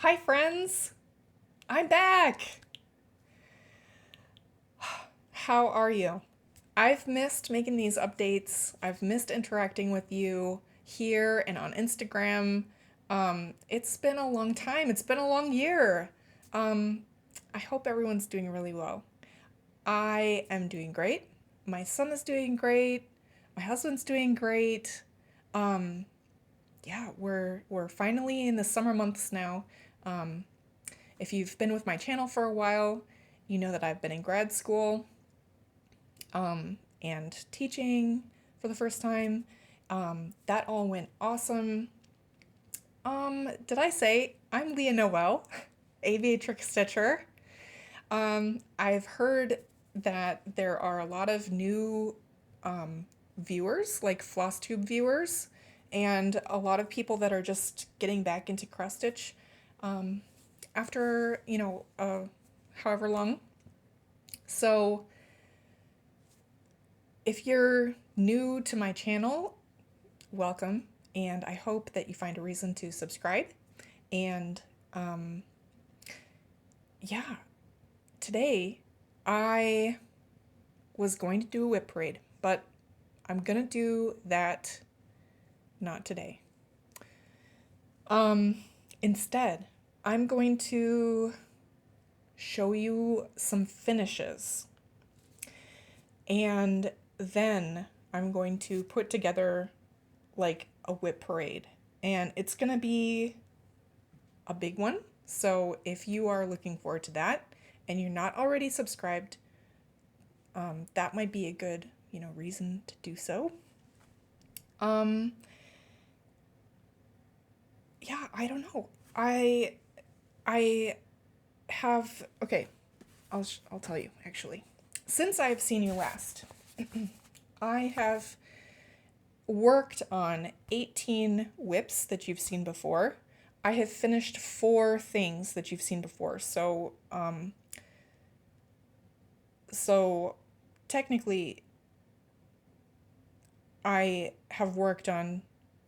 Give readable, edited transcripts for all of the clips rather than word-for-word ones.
Hi friends, I'm back. How are you? I've missed making these updates. I've missed interacting with you here and on Instagram. It's been a long time. It's been a long year. Um, I hope everyone's doing really well. I am doing great. My son is doing great. My husband's doing great. Um, yeah, we're finally in the summer months now. Um, If you've been with my channel for a while, you know that I've been in grad school and teaching for the first time. That all went awesome. Did I say I'm Leah Noel, aviatrix stitcher? I've heard that there are a lot of new viewers, like Flosstube viewers, and a lot of people that are just getting back into cross stitch after, however long. So if you're new to my channel, welcome, and I hope that you find a reason to subscribe. And yeah, today I was going to do a whip parade, but I'm gonna do that not today. Instead, I'm going to show you some finishes, and then I'm going to put together like a whip parade, and it's gonna be a big one. So if you are looking forward to that and you're not already subscribed, that might be a good, reason to do so. Um, yeah, I don't know. I have okay. I'll tell you actually. Since I've seen you last, I have worked on 18 whips that you've seen before. I have finished 4 things that you've seen before. So technically I have worked on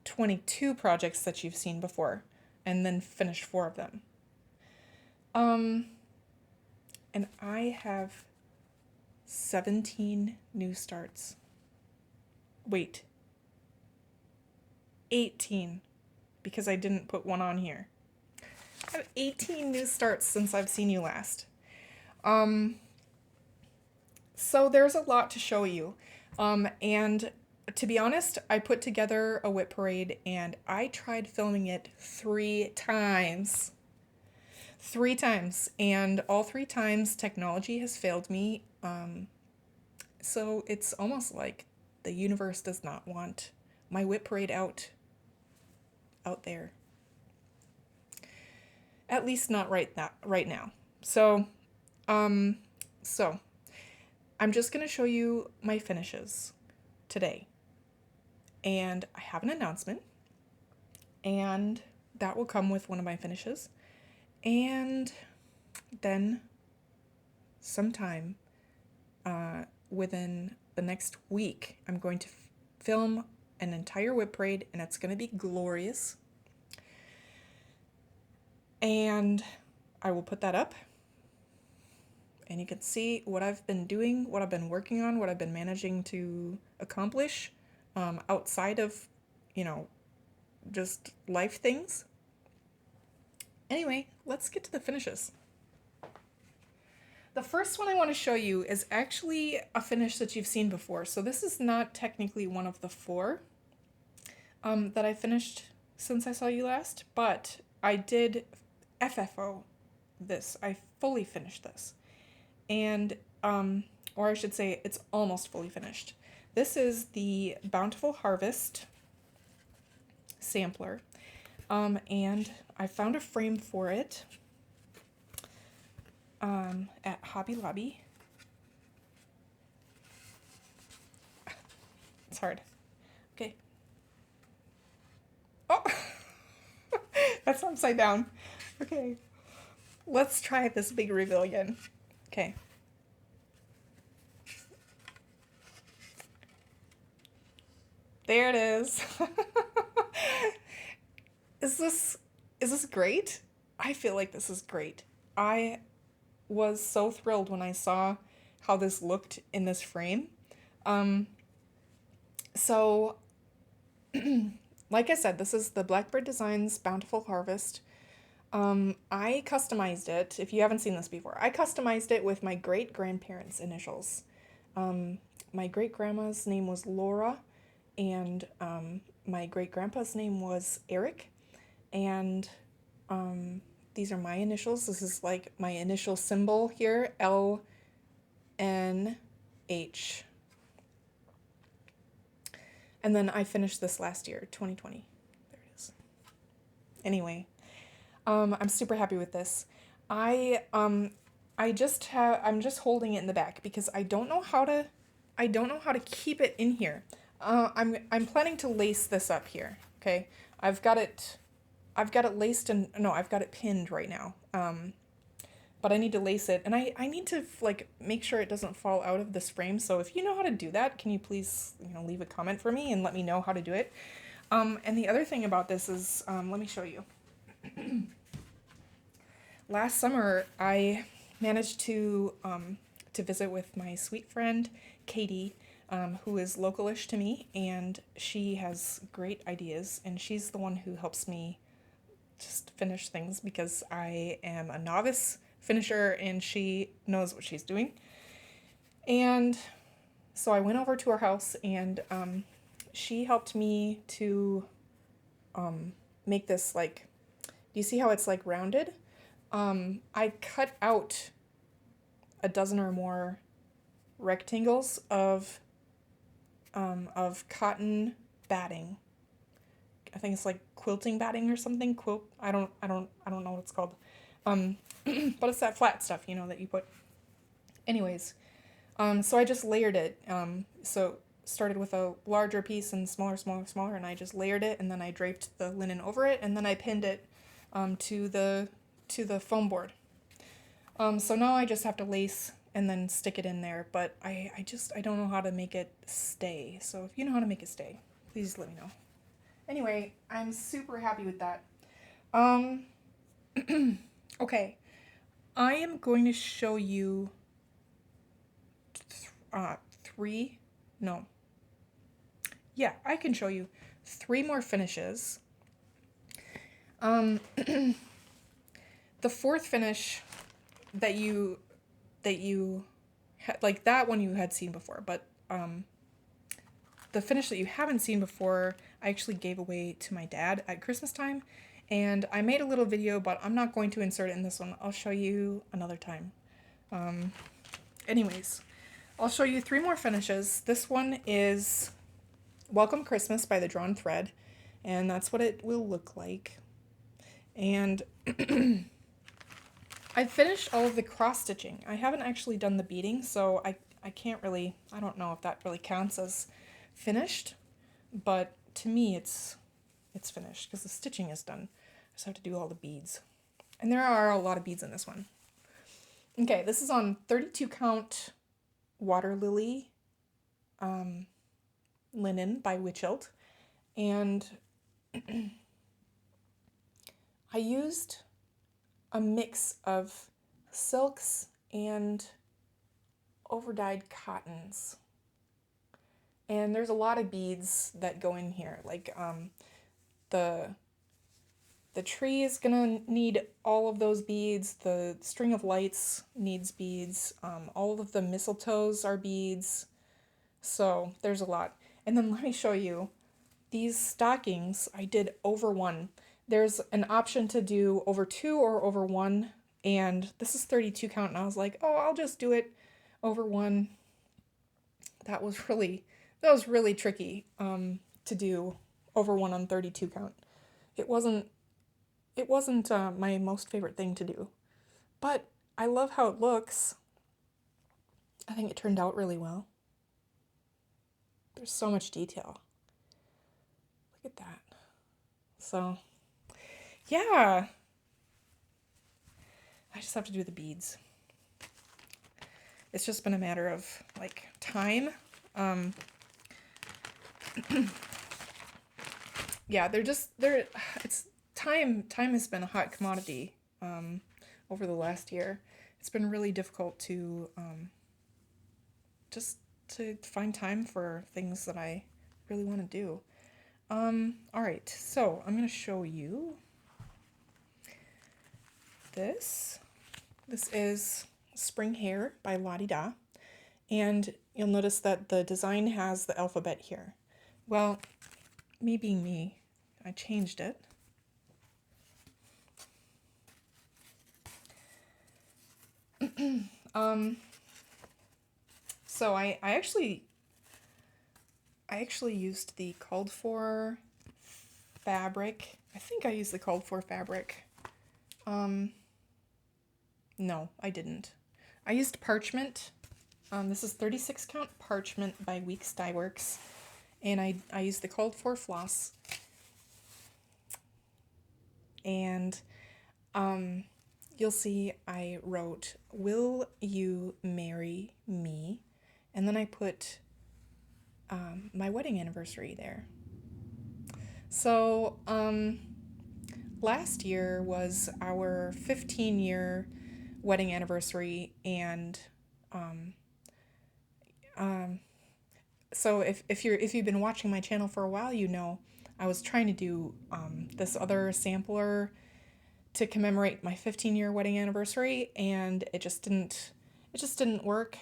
22 projects that you've seen before and then finished 4 of them. And I have 17 new starts. Wait. 18, because I didn't put one on here. I have 18 new starts since I've seen you last. So there's a lot to show you. And to be honest, I put together a whip parade and I tried filming it 3 times. 3 times. And all 3 times technology has failed me. So it's almost like the universe does not want my whip parade out there. At least not right now. So I'm just going to show you my finishes today. And I have an announcement, and that will come with one of my finishes. And then sometime within the next week, I'm going to film an entire whip parade, and it's going to be glorious. And I will put that up, and you can see what I've been doing, what I've been working on, what I've been managing to accomplish outside of, just life things. Anyway, let's get to the finishes. The first one I want to show you is actually a finish that you've seen before. So this is not technically one of the 4 that I finished since I saw you last, but I did FFO this. I fully finished this. And, or I should say it's almost fully finished. This is the Bountiful Harvest sampler. And I found a frame for it at Hobby Lobby. It's hard. Okay. Oh! That's upside down. Okay. Let's try this big reveal again. Okay. There it is. Is this great? I feel like this is great. I was so thrilled when I saw how this looked in this frame. Um, so, like I said, this is the Blackbird Designs Bountiful Harvest. I customized it. If you haven't seen this before, I customized it with my great grandparents' initials. Um, my great grandma's name was Laura, and my great grandpa's name was Eric. And these are my initials. This is like my initial symbol here, LNH. And then I finished this last year, 2020. There it is. Anyway, I'm super happy with this. I I'm just holding it in the back because I don't know how to keep it in here. I'm planning to lace this up here. Okay, I've got it laced and no, I've got it pinned right now. But I need to lace it, and I need to like make sure it doesn't fall out of this frame. So if you know how to do that, can you please leave a comment for me and let me know how to do it. And the other thing about this is, let me show you. Last summer, I managed to visit with my sweet friend Katie, who is localish to me, and she has great ideas, and she's the one who helps me just finish things because I am a novice finisher and she knows what she's doing. And so I went over to her house, and she helped me to make this, like, do you see how it's like rounded? I cut out a dozen or more rectangles of cotton batting. I think it's like quilting batting or something. I don't know what it's called. But it's that flat stuff, that you put. Anyways, so I just layered it. So started with a larger piece and smaller, and I just layered it, and then I draped the linen over it, and then I pinned it to the foam board. So now I just have to lace and then stick it in there, but I don't know how to make it stay. So if you know how to make it stay, please let me know. Anyway, I'm super happy with that. Okay, I am going to show you I can show you 3 more finishes. The 4th finish that you like, that one you had seen before, but the finish that you haven't seen before, I actually gave away to my dad at Christmas time, and I made a little video, but I'm not going to insert it in this one. I'll show you another time. Anyways, I'll show you 3 more finishes. This one is Welcome Christmas by the Drawn Thread, and that's what it will look like. And I finished all of the cross stitching. I haven't actually done the beading, so I can't really, I don't know if that really counts as finished, but to me it's finished because the stitching is done. I just have to do all the beads. And there are a lot of beads in this one. Okay, this is on 32 count water lily linen by Witchilt, and I used a mix of silks and overdyed cottons. And there's a lot of beads that go in here. Like the tree is gonna need all of those beads. The string of lights needs beads. All of the mistletoes are beads. So there's a lot. And then let me show you these stockings. I did over 1. There's an option to do over 2 or over 1, and this is 32 count, and I was like, oh, I'll just do it over 1. That was really tricky to do over 1 on 32 count. It wasn't my most favorite thing to do, but I love how it looks. I think it turned out really well. There's so much detail. Look at that. So yeah, I just have to do the beads. It's just been a matter of like time. Yeah, it's time has been a hot commodity over the last year. It's been really difficult to just to find time for things that I really want to do. All right, so I'm going to show you this. This is Spring Hare by La Da, and you'll notice that the design has the alphabet here. Well, me being me, I changed it. So I actually used the called for fabric. I think I used the called for fabric. No, I didn't. I used parchment. This is 36 count parchment by Weeks Dye Works, and I used the called for floss. And you'll see I wrote, "Will you marry me?" And then I put my wedding anniversary there. So last year was our 15-year wedding anniversary, and so if you've been watching my channel for a while, you know I was trying to do this other sampler to commemorate my 15-year wedding anniversary, and it just didn't work.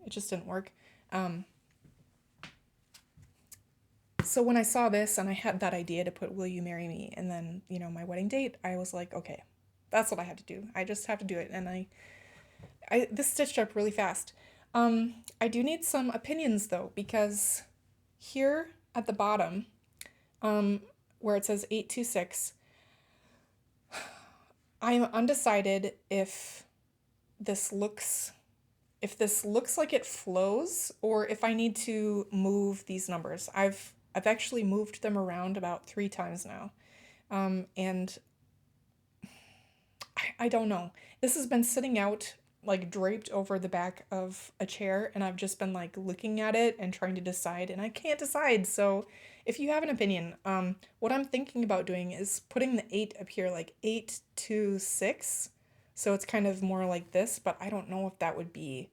It just didn't work. So when I saw this and I had that idea to put "Will you marry me?" and then, you know, my wedding date, I was like, okay, that's what I have to do. I just have to do it. And this stitched up really fast. I do need some opinions though, because here at the bottom, where it says 826, I'm undecided if this looks like it flows, or if I need to move these numbers. I've actually moved them around about 3 times now. And I don't know. This has been sitting out like draped over the back of a chair, and I've just been like looking at it and trying to decide, and I can't decide. So if you have an opinion, what I'm thinking about doing is putting the 8 up here, like 826. So it's kind of more like this, but I don't know if that would be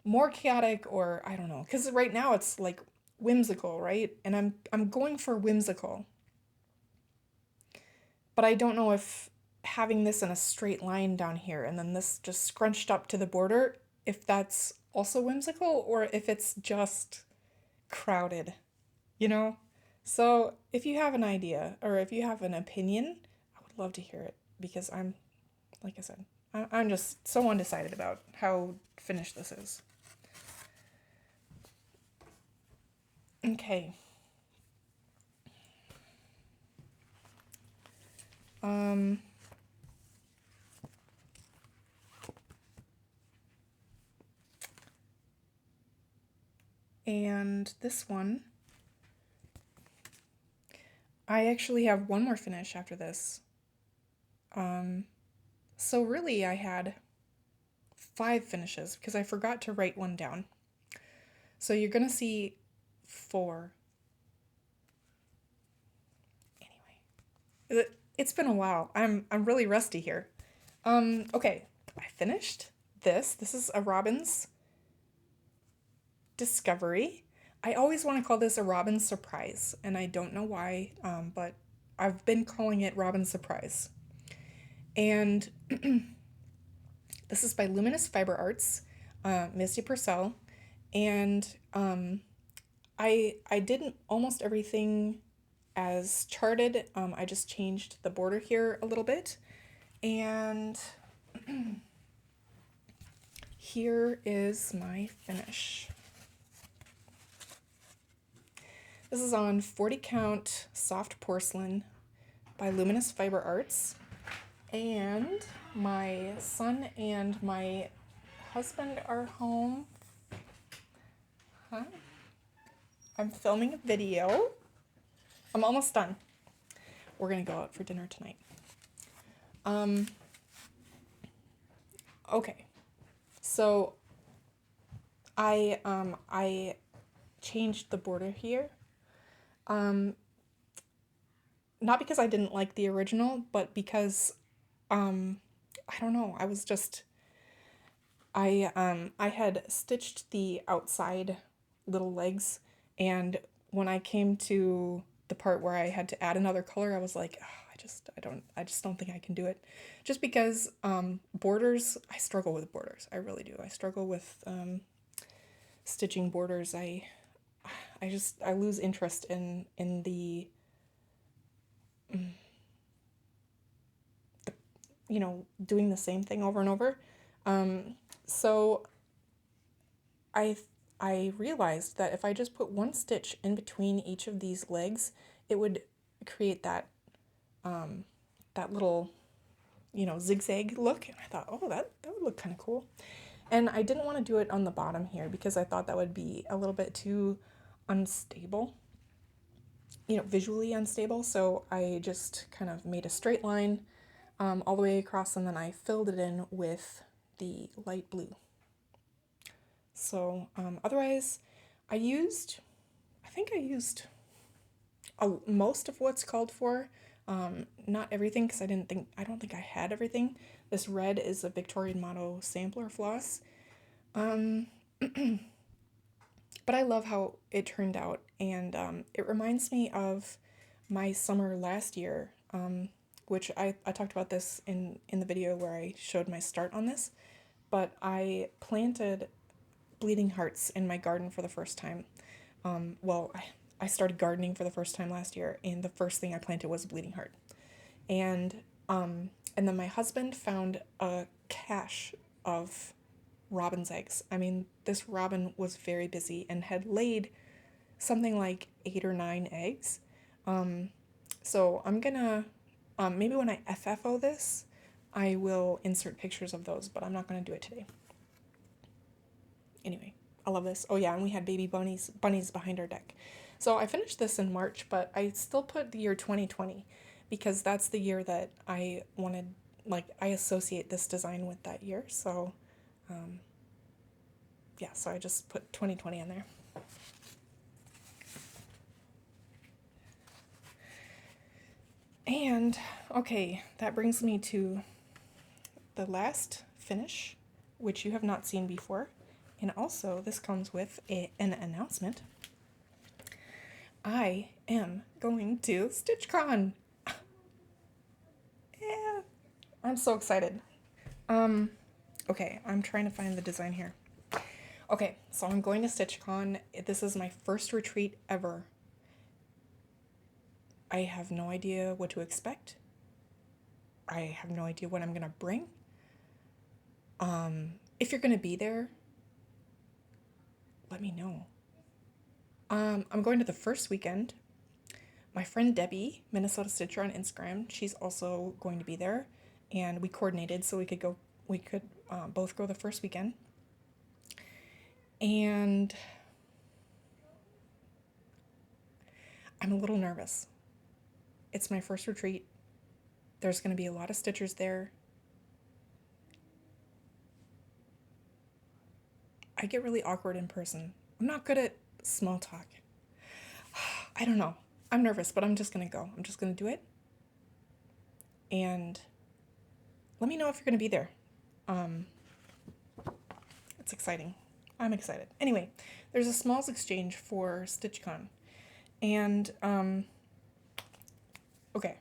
more chaotic, or I don't know, because right now it's like whimsical, right? And I'm going for whimsical, but I don't know if having this in a straight line down here and then this just scrunched up to the border, if that's also whimsical or if it's just crowded, you know? So if you have an idea or if you have an opinion, I would love to hear it, because like I said, I'm just so undecided about how finished this is. Okay. And this one, I actually have one more finish after this. So really I had 5 finishes because I forgot to write one down. So you're gonna see 4. Anyway, it's been a while. I'm really rusty here. Okay, I finished this. This is a Robin's Discovery. I always want to call this a Robin's Surprise, and I don't know why, but I've been calling it Robin's Surprise. And this is by Luminous Fiber Arts, Misty Purcell, and I did almost everything as charted. I just changed the border here a little bit, and here is my finish. This is on 40 count soft porcelain by Luminous Fiber Arts, and my son and my husband are home. Huh? I'm filming a video. I'm almost done. We're gonna go out for dinner tonight. Okay, so I changed the border here. Not because I didn't like the original, but because I don't know. I had stitched the outside little legs, and when I came to the part where I had to add another color, I was like, oh, I just don't think I can do it. Just because borders, I struggle with borders. I really do. I struggle with stitching borders. I lose interest in doing the same thing over and over. So I I realized that if I just put one stitch in between each of these legs, it would create that little, zigzag look. And I thought, oh, that would look kind of cool. And I didn't want to do it on the bottom here because I thought that would be a little bit too unstable, visually unstable. So I just kind of made a straight line all the way across, and then I filled it in with the light blue. So otherwise, I think I used most of what's called for. Not everything, because I don't think I had everything. This red is a Victorian Motto sampler floss. Um, but I love how it turned out, and it reminds me of my summer last year, which I talked about this in the video where I showed my start on this, but I planted bleeding hearts in my garden for the first time. I started gardening for the first time last year, and the first thing I planted was a bleeding heart. And and then my husband found a cache of robin's eggs. I mean, this robin was very busy and had laid something like 8 or 9 eggs. So I'm gonna maybe when I FFO this, I will insert pictures of those, but I'm not gonna do it today. Anyway, I love this. Oh yeah, and we had baby bunnies behind our deck. So I finished this in March, but I still put the year 2020 because that's the year that I wanted, like, I associate this design with that year. So yeah, so I just put 2020 in there. And okay, that brings me to the last finish, which you have not seen before. And also, this comes with an announcement. I am going to StitchCon. Yeah, I'm so excited. Okay, I'm trying to find the design here. Okay, so I'm going to StitchCon. This is my first retreat ever. I have no idea what to expect. I have no idea what I'm gonna bring. If you're gonna be there, let me know. I'm going to the first weekend. My friend Debbie, Minnesota Stitcher on Instagram, she's also going to be there, and we coordinated so we could go. We could both go the first weekend. And I'm a little nervous. It's my first retreat. There's going to be a lot of stitchers there. I get really awkward in person. I'm not good at small talk. I don't know. I'm nervous, but I'm just going to go. I'm just going to do it. And let me know if you're going to be there. It's exciting. I'm excited. Anyway, there's a smalls exchange for StitchCon. And, okay.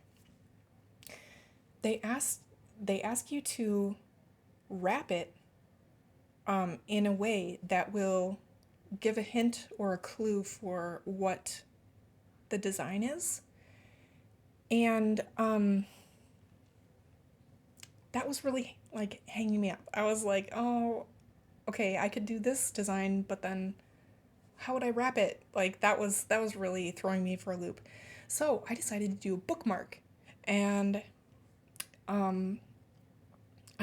They ask you to wrap it in a way that will give a hint or a clue for what the design is. And that was really like hanging me up. I was like, oh, okay, I could do this design, but then how would I wrap it? Like that was really throwing me for a loop. So I decided to do a bookmark. And I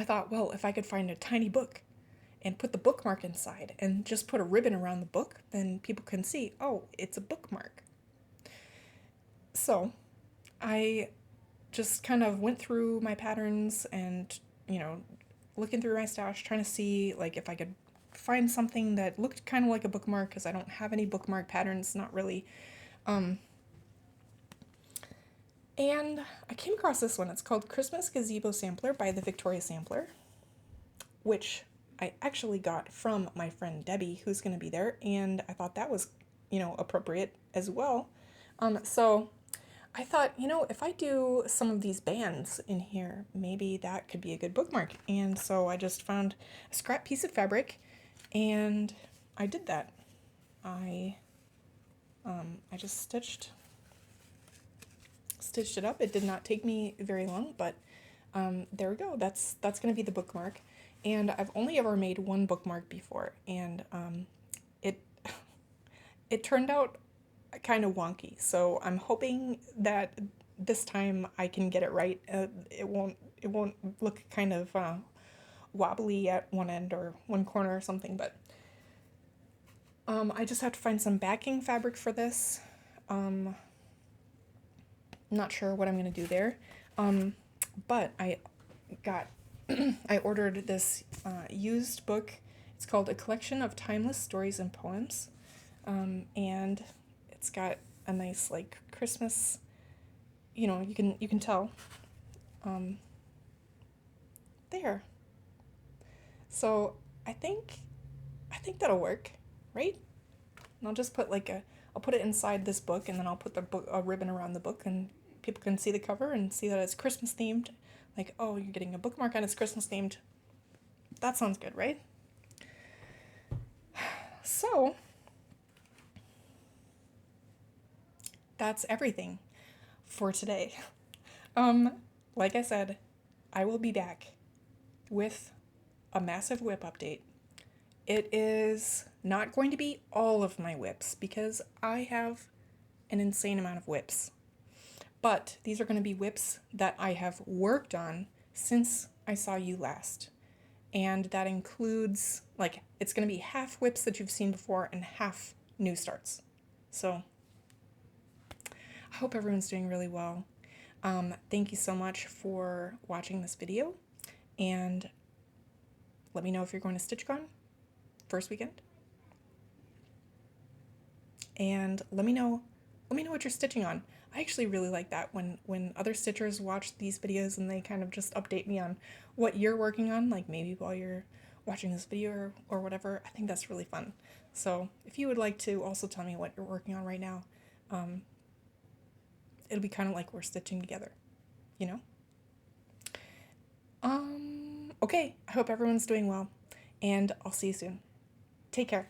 thought, well, if I could find a tiny book and put the bookmark inside and just put a ribbon around the book, then people can see, oh, it's a bookmark. So I just kind of went through my patterns and, looking through my stash, trying to see like if I could find something that looked kind of like a bookmark, because I don't have any bookmark patterns, not really. And I came across this one. It's called Christmas Gazebo Sampler by the Victoria Sampler, which I actually got from my friend Debbie, who's going to be there, and I thought that was, appropriate as well. So I thought, if I do some of these bands in here, maybe that could be a good bookmark. And so I just found a scrap piece of fabric, and I did that. I just stitched it up. It did not take me very long, but there we go. That's going to be the bookmark. And I've only ever made one bookmark before, and it it turned out kind of wonky. So I'm hoping that this time I can get it right. It won't look kind of wobbly at one end or one corner or something. But I just have to find some backing fabric for this. Not sure what I'm gonna do there. But I got I ordered this used book. It's called A Collection of Timeless Stories and Poems, and it's got a nice like Christmas. You can tell. There. So I think that'll work, right? And I'll just put I'll put it inside this book, and then I'll put the book a ribbon around the book, and people can see the cover and see that it's Christmas themed. Like, oh, you're getting a bookmark and it's Christmas themed. That sounds good, right? So that's everything for today. Like I said, I will be back with a massive whip update. It is not going to be all of my whips because I have an insane amount of whips. But these are going to be whips that I have worked on since I saw you last. And that includes, it's going to be half whips that you've seen before and half new starts. So I hope everyone's doing really well. Thank you so much for watching this video. And let me know if you're going to StitchCon first weekend. And let me know what you're stitching on. I actually really like that when other stitchers watch these videos and they kind of just update me on what you're working on, like maybe while you're watching this video or whatever. I think that's really fun. So if you would like to also tell me what you're working on right now, it'll be kind of like we're stitching together, you know? Okay, I hope everyone's doing well, and I'll see you soon. Take care.